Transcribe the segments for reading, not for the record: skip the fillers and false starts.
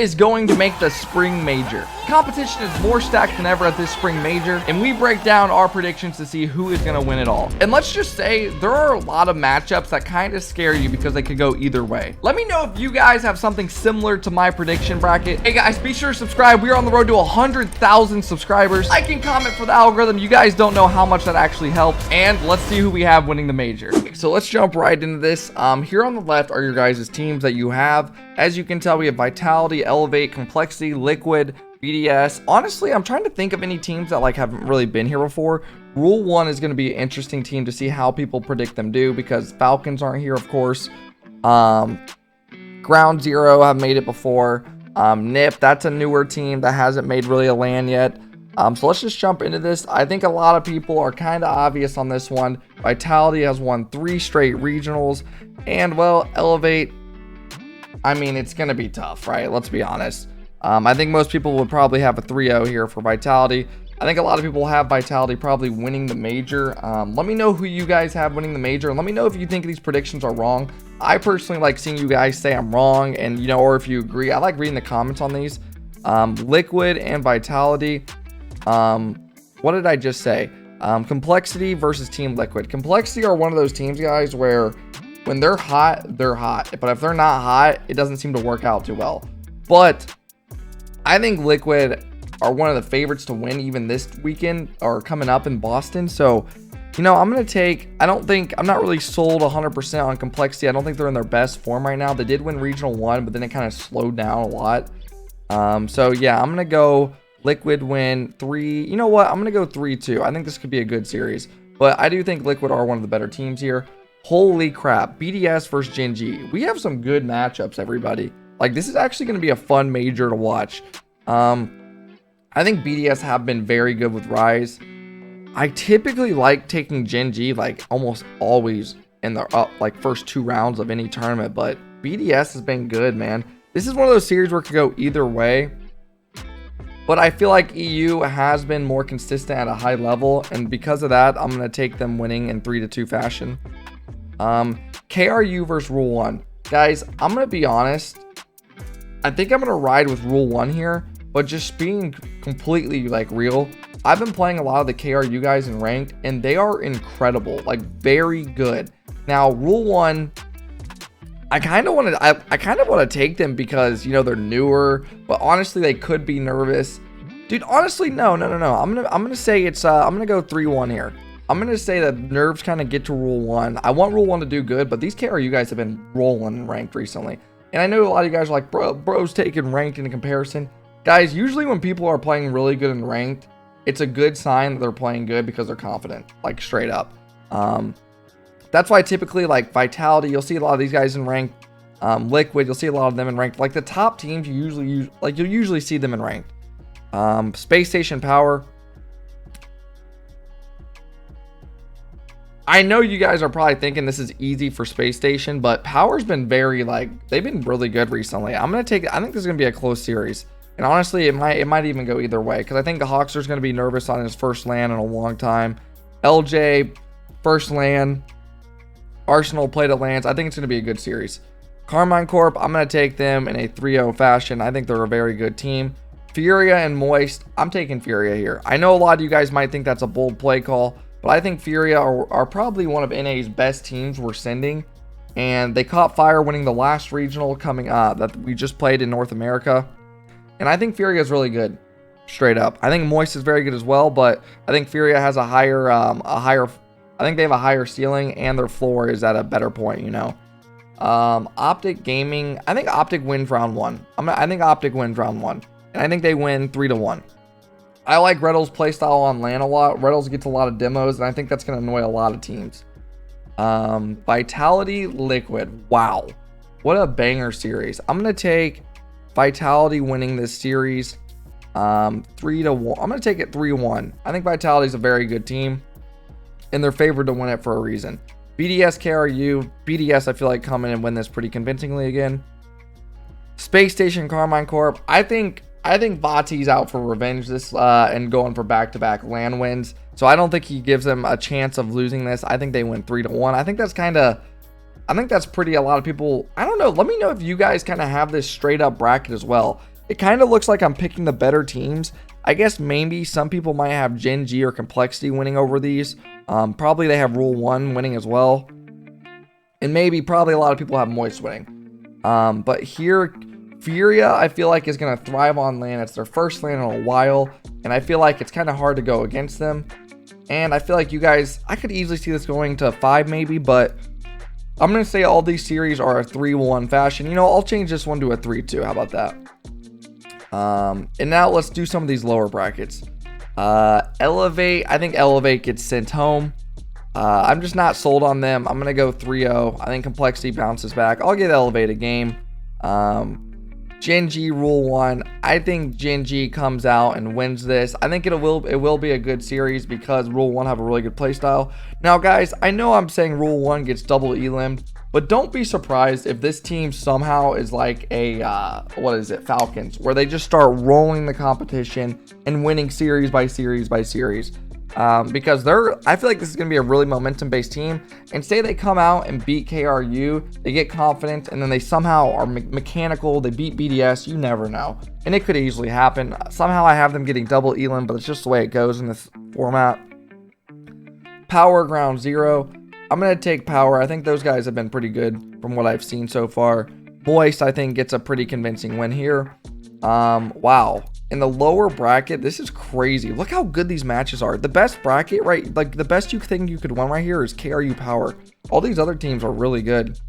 is going to make the spring major? Competition is more stacked than ever at this spring major, and we break down our predictions to see who is going to win it all. And let's just say there are a lot of matchups that kind of scare you because they could go either way. Let me know if you guys have something similar to my prediction bracket. Hey guys, be sure to subscribe. We are on the road to 100,000 subscribers. Like and comment for the algorithm. You guys don't know how much that actually helps. And let's see who we have winning the major. So let's jump right into this. Here on the left are your guys' teams that you have. As you can tell, we have Vitality, Elevate, Complexity, Liquid, BDS. Honestly, I'm trying to think of any teams that like haven't really been here before. Rule 1 is going to be an interesting team to see how people predict them do, because Falcons aren't here, of course. Ground Zero have made it before. NIP, that's a newer team that hasn't made really a LAN yet. So let's just jump into this. I think a lot of people are kind of obvious on this one. Vitality has won 3 straight regionals, and well, Elevate, I mean, it's going to be tough, right? Let's be honest. I think most people would probably have a 3-0 here for Vitality. I think a lot of people have Vitality probably winning the major. Let me know who you guys have winning the major, and let me know if you think these predictions are wrong. I personally like seeing you guys say I'm wrong, and you know, or if you agree. I like reading the comments on these. Liquid and Vitality. What did I just say? Complexity versus Team Liquid. Complexity are one of those teams, guys, where when they're hot, they're hot. But if they're not hot, it doesn't seem to work out too well. But I think Liquid are one of the favorites to win even this weekend or coming up in Boston. So, you know, I'm going to take, I'm not really sold 100% on Complexity. I don't think they're in their best form right now. They did win Regional 1, but then it kind of slowed down a lot. So, yeah, I'm going to go Liquid win 3. You know what? I'm going to go 3-2. I think this could be a good series. But I do think Liquid are one of the better teams here. Holy crap. BDS versus Gen G. We have some good matchups, everybody. Like, this is actually going to be a fun major to watch. I think BDS have been very good with Rise. I typically like taking Gen G like almost always in the like first 2 rounds of any tournament, but BDS has been good, man. This is one of those series where it could go either way. But I feel like EU has been more consistent at a high level, and because of that, I'm going to take them winning in 3-2 fashion. KRU versus Rule 1. Guys, I'm going to be honest. I think I'm going to ride with Rule 1 here, but just being completely like real, I've been playing a lot of the KRU guys in ranked, and they are incredible, like very good. Now, Rule 1, I kind of want to take them because, you know, they're newer, but honestly, they could be nervous. Dude, honestly, no. I'm gonna say it's I'm gonna go 3-1 here. I'm gonna say that nerves kind of get to Rule 1. I want Rule 1 to do good, but these KRU guys have been rolling in ranked recently. And I know a lot of you guys are like, bro's taking ranked in comparison. Guys, usually when people are playing really good in ranked, it's a good sign that they're playing good because they're confident, like straight up. That's why typically like Vitality, you'll see a lot of these guys in ranked. Liquid, you'll see a lot of them in ranked. Like the top teams, you'll usually see them in ranked. Space Station Power. I know you guys are probably thinking this is easy for Space Station, but Power's been very they've been really good recently. I think this is gonna be a close series. And honestly, it might even go either way, because I think the Hawkster's going to be nervous on his first LAN in a long time. LJ, first LAN. Arsenal played at LANs. I think it's going to be a good series. Carmine Corp, I'm going to take them in a 3-0 fashion. I think they're a very good team. Furia and Moist, I'm taking Furia here. I know a lot of you guys might think that's a bold play call, but I think Furia are probably one of NA's best teams we're sending. And they caught fire winning the last regional coming that we just played in North America. And I think Furia is really good, straight up. I think Moist is very good as well, but I think Furia has a higher, I think they have a higher ceiling, and their floor is at a better point, you know. Optic Gaming, I think Optic wins round 1. I think Optic wins round 1, and I think they win 3-1. I like Reddle's playstyle on LAN a lot. Reddle's gets a lot of demos, and I think that's going to annoy a lot of teams. Vitality Liquid, wow, what a banger series. I'm going to take Vitality winning this series 3-1. I'm going to take it 3-1. I think Vitality is a very good team, and they're favored to win it for a reason. BDS, KRU, BDS I feel like come in and win this pretty convincingly again. Space Station, Carmine Corp. I think Vati's out for revenge this and going for back-to-back LAN wins. So I don't think he gives them a chance of losing this. I think they win 3-1. I think that's pretty, a lot of people, I don't know. Let me know if you guys kind of have this straight up bracket as well. it kind of looks like I'm picking the better teams. I guess maybe some people might have Gen G or Complexity winning over these. Probably they have Rule 1 winning as well. And maybe probably a lot of people have Moist winning. But here, Furia, I feel like is going to thrive on land. It's their first land in a while. And I feel like it's kind of hard to go against them. And I feel like you guys, I could easily see this going to 5 maybe. But I'm going to say all these series are a 3-1 fashion. You know, I'll change this one to a 3-2. How about that? And now let's do some of these lower brackets. Elevate, I think Elevate gets sent home. I'm just not sold on them. I'm going to go 3-0. I think Complexity bounces back. I'll get Elevate a game. Gen G Rule 1. I think Gen G comes out and wins this. I think it will be a good series because Rule 1 have a really good playstyle. Now, guys, I know I'm saying Rule 1 gets double elimed, but don't be surprised if this team somehow is like a, what is it, Falcons, where they just start rolling the competition and winning series by series by series. Because I feel like this is going to be a really momentum-based team. And say they come out and beat KRU, they get confident, and then they somehow are mechanical, they beat BDS, you never know. And it could easily happen. Somehow I have them getting double elim, but it's just the way it goes in this format. Power Ground Zero. I'm going to take Power. I think those guys have been pretty good from what I've seen so far. Moist, I think, gets a pretty convincing win here. Wow. In the lower bracket, this is crazy. Look how good these matches are. The best bracket, right? Like, the best you think you could win right here is KRU Power. All these other teams are really good.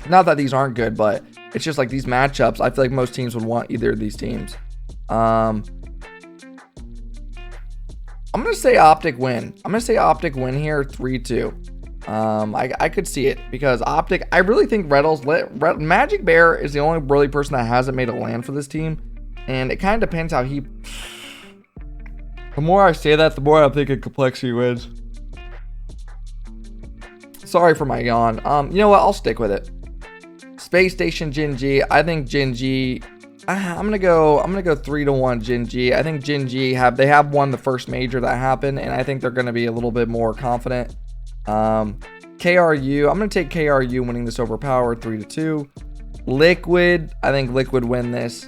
Not that these aren't good, but it's just like these matchups. I feel like most teams would want either of these teams. I'm going to say Optic win. I'm going to say Optic win here, 3-2. I could see it because Optic, I really think Magic Bear is the only really person that hasn't made a land for this team. And it kind of depends how he... The more I say that, the more I'm thinking Complexity wins. Sorry for my yawn. You know what? I'll stick with it. Space Station Gen G. I think Gen G... I'm gonna go 3-1 Gen G. I think Gen G they have won the first major that happened, and I think they're gonna be a little bit more confident. KRU. I'm gonna take KRU winning this over Power 3-2. Liquid. I think Liquid win this.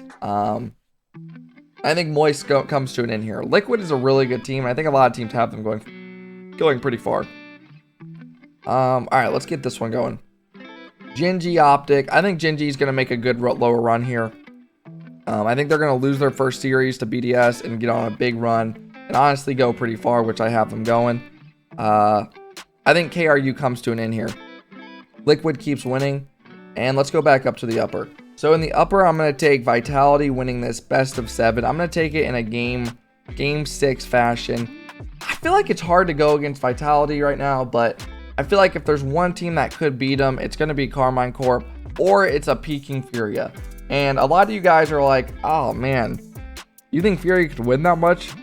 I think Moist comes to an end here. Liquid is a really good team. I think a lot of teams have them going pretty far. All right, let's get this one going. Gen G Optic. I think Gen G is going to make a good lower run here. I think they're going to lose their first series to BDS and get on a big run and honestly go pretty far, which I have them going. I think KRU comes to an end here. Liquid keeps winning. And let's go back up to the upper. So in the upper, I'm going to take Vitality winning this best of 7. I'm going to take it in a game 6 fashion. I feel like it's hard to go against Vitality right now, but I feel like if there's one team that could beat them, it's going to be Carmine Corp or it's a peaking Furia. And a lot of you guys are like, oh man, you think Furia could win that much?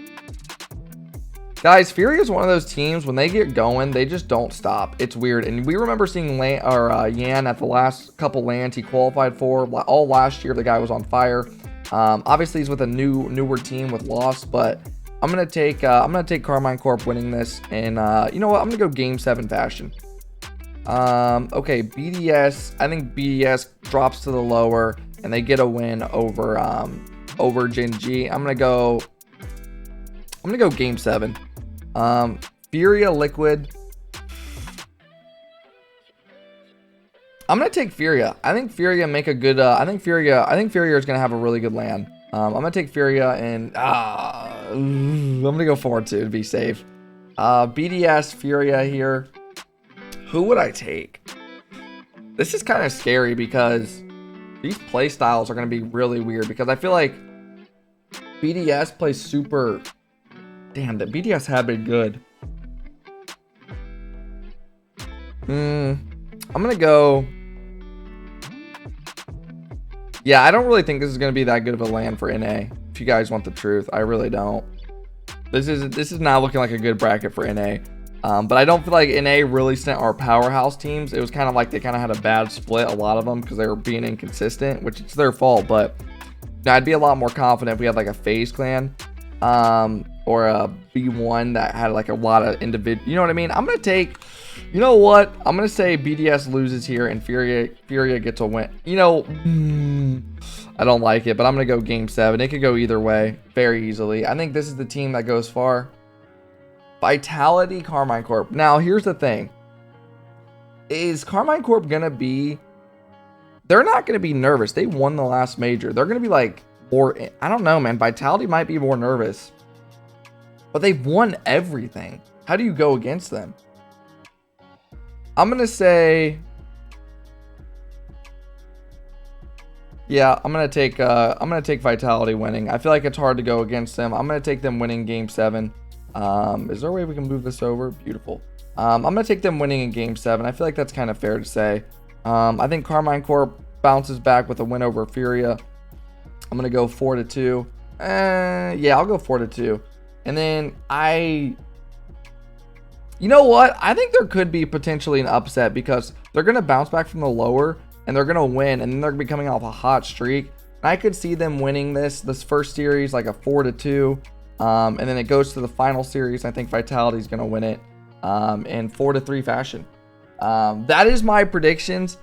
Guys, Furia is one of those teams, when they get going, they just don't stop. It's weird. And we remember seeing Yan at the last couple lands he qualified for. All last year, the guy was on fire. Obviously, he's with a newer team with Lost, but I'm gonna take Carmine Corp winning this. And you know what? I'm gonna go game 7 fashion. Okay, BDS. I think BDS drops to the lower, and they get a win over Gen G. I'm gonna go game 7. Furia Liquid. I'm gonna take Furia. I think Furia make a good. I think Furia is gonna have a really good land. I'm gonna take Furia and I'm gonna go 4-2 to be safe. BDS Furia here. Who would I take? This is kind of scary because these play styles are gonna be really weird because I feel like BDS plays super. Damn, the BDS have been good. I'm gonna go. Yeah, I don't really think this is gonna be that good of a land for NA. If you guys want the truth, I really don't. This is not looking like a good bracket for NA. But I don't feel like NA really sent our powerhouse teams. It was kind of like they kind of had a bad split, a lot of them, because they were being inconsistent, which it's their fault. But I'd be a lot more confident if we had like a FaZe clan. Or a B1 that had like a lot of individual, you know what I mean? I'm gonna take You know what? I'm going to say BDS loses here and Furia gets a win. You know, I don't like it, but I'm going to go game 7. It could go either way very easily. I think this is the team that goes far. Vitality, Carmine Corp. Now, here's the thing. Is Carmine Corp going to be... They're not going to be nervous. They won the last major. They're going to be like more... I don't know, man. Vitality might be more nervous. But they've won everything. How do you go against them? I'm going to say... Yeah, I'm gonna take Vitality winning. I feel like it's hard to go against them. I'm gonna take them winning game 7. Is there a way we can move this over? Beautiful. I'm gonna take them winning in game 7. I feel like that's kind of fair to say. I think Carmine Corp bounces back with a win over Furia. I'm gonna go 4-2. Yeah, I'll go 4-2. And then you know what? I think there could be potentially an upset because they're gonna bounce back from the lower. And they're going to win, and then they're going to be coming off a hot streak. And I could see them winning this first series like a 4-2. And then it goes to the final series. I think Vitality is going to win it in 4-3 fashion. That is my predictions.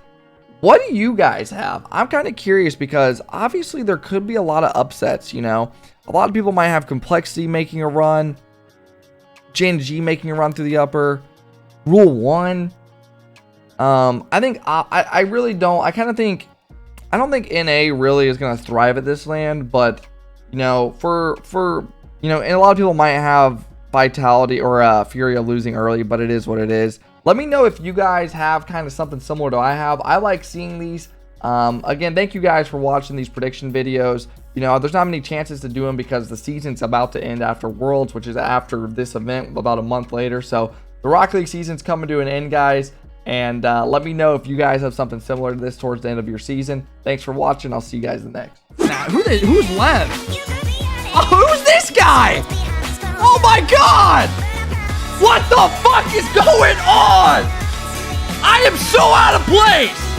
What do you guys have? I'm kind of curious because obviously there could be a lot of upsets, you know. A lot of people might have Complexity making a run. Gen G making a run through the upper. Rule 1. I think I really don't. I don't think NA really is going to thrive at this land, but you know, you know, and a lot of people might have Vitality or Furia losing early, but it is what it is. Let me know if you guys have kind of something similar to I have. I like seeing these. Again, thank you guys for watching these prediction videos. You know, there's not many chances to do them because the season's about to end after Worlds, which is after this event about a month later. So the Rocket League season's coming to an end, guys. And let me know if you guys have something similar to this towards the end of your season. Thanks for watching. I'll see you guys in the next. Now, who's left? Oh, who's this guy? Oh my god! What the fuck is going on? I am so out of place!